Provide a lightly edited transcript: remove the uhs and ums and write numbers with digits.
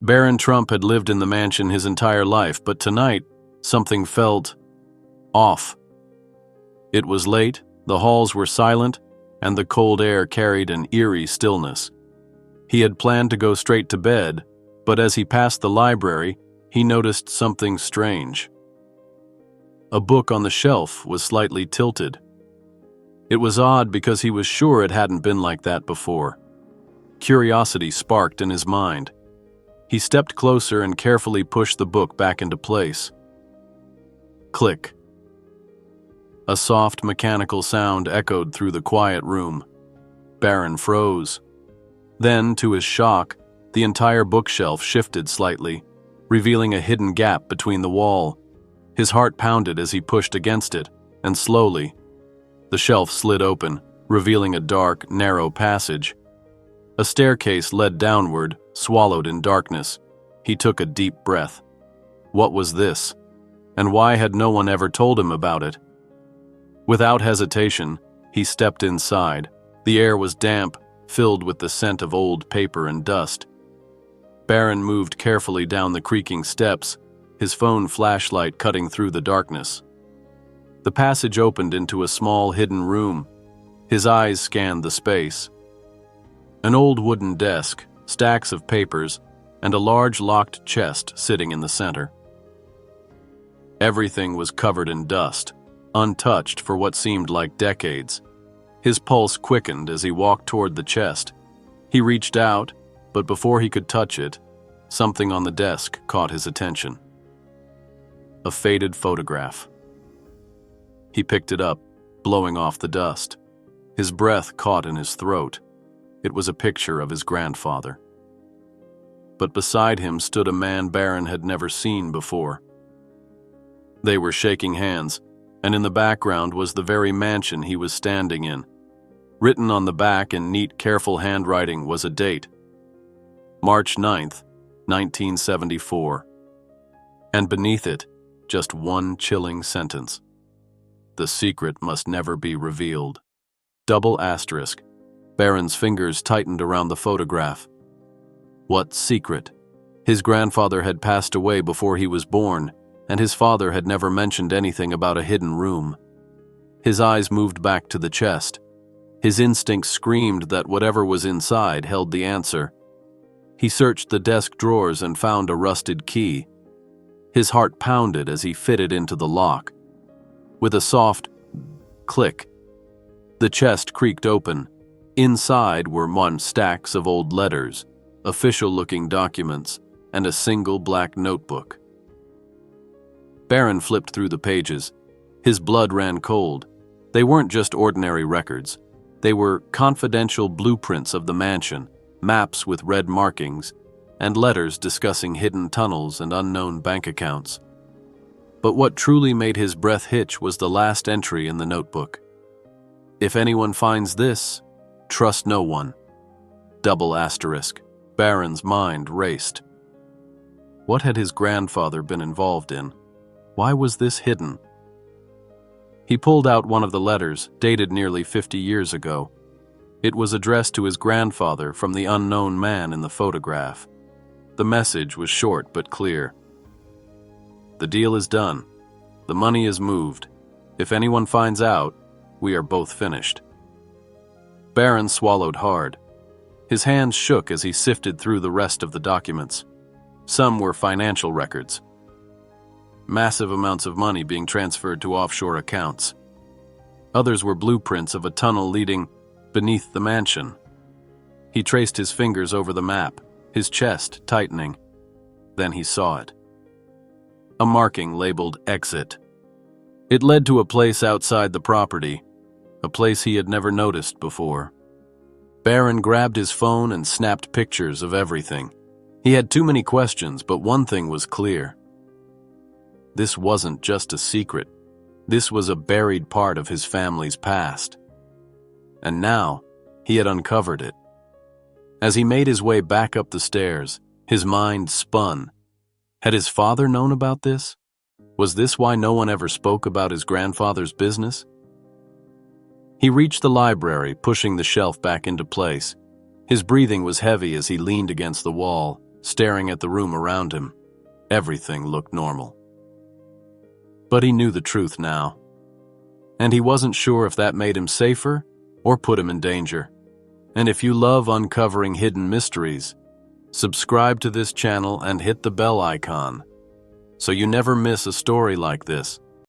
Barron Trump had lived in the mansion his entire life, but tonight, something felt off. It was late, the halls were silent, and the cold air carried an eerie stillness. He had planned to go straight to bed, but as he passed the library, he noticed something strange. A book on the shelf was slightly tilted. It was odd because he was sure it hadn't been like that before. Curiosity sparked in his mind. He stepped closer and carefully pushed the book back into place. Click. A soft mechanical sound echoed through the quiet room. Barron froze. Then, to his shock, the entire bookshelf shifted slightly, revealing a hidden gap between the wall. His heart pounded as he pushed against it, and slowly, the shelf slid open, revealing a dark, narrow passage. A staircase led downward, swallowed in darkness. He took a deep breath. What was this? And why had no one ever told him about it? Without hesitation, he stepped inside. The air was damp, filled with the scent of old paper and dust. Barron moved carefully down the creaking steps, his phone flashlight cutting through the darkness. The passage opened into a small hidden room. His eyes scanned the space. An old wooden desk, stacks of papers, and a large locked chest sitting in the center. Everything was covered in dust, untouched for what seemed like decades. His pulse quickened as he walked toward the chest. He reached out, but before he could touch it, something on the desk caught his attention. A faded photograph. He picked it up, blowing off the dust. His breath caught in his throat. It was a picture of his grandfather. But beside him stood a man Barron had never seen before. They were shaking hands, and in the background was the very mansion he was standing in. Written on the back in neat, careful handwriting was a date. March 9th, 1974. And beneath it, just one chilling sentence. The secret must never be revealed. Double asterisk. Barron's fingers tightened around the photograph. What secret? His grandfather had passed away before he was born, and his father had never mentioned anything about a hidden room. His eyes moved back to the chest. His instincts screamed that whatever was inside held the answer. He searched the desk drawers and found a rusted key. His heart pounded as he fitted into the lock. With a soft click, the chest creaked open. Inside were stacks of old letters, official-looking documents, and a single black notebook. Barron flipped through the pages. His blood ran cold. They weren't just ordinary records. They were confidential blueprints of the mansion, maps with red markings, and letters discussing hidden tunnels and unknown bank accounts. But what truly made his breath hitch was the last entry in the notebook. If anyone finds this, trust no one. Double asterisk. Barron's mind raced. What had his grandfather been involved in? Why was this hidden? He pulled out one of the letters, dated nearly 50 years ago. It was addressed to his grandfather from the unknown man in the photograph. The message was short but clear. The deal is done. The money is moved. If anyone finds out, we are both finished. Barron swallowed hard. His hands shook as he sifted through the rest of the documents. Some were financial records. Massive amounts of money being transferred to offshore accounts. Others were blueprints of a tunnel leading beneath the mansion. He traced his fingers over the map, his chest tightening. Then he saw it. A marking labeled Exit. It led to a place outside the property, a place he had never noticed before. Barron grabbed his phone and snapped pictures of everything. He had too many questions, but one thing was clear. This wasn't just a secret. This was a buried part of his family's past. And now, he had uncovered it. As he made his way back up the stairs, his mind spun. Had his father known about this? Was this why no one ever spoke about his grandfather's business? He reached the library, pushing the shelf back into place. His breathing was heavy as he leaned against the wall. staring at the room around him. Everything looked normal. But he knew the truth now, and he wasn't sure if that made him safer or put him in danger. And if you love uncovering hidden mysteries, subscribe to this channel and hit the bell icon so you never miss a story like this.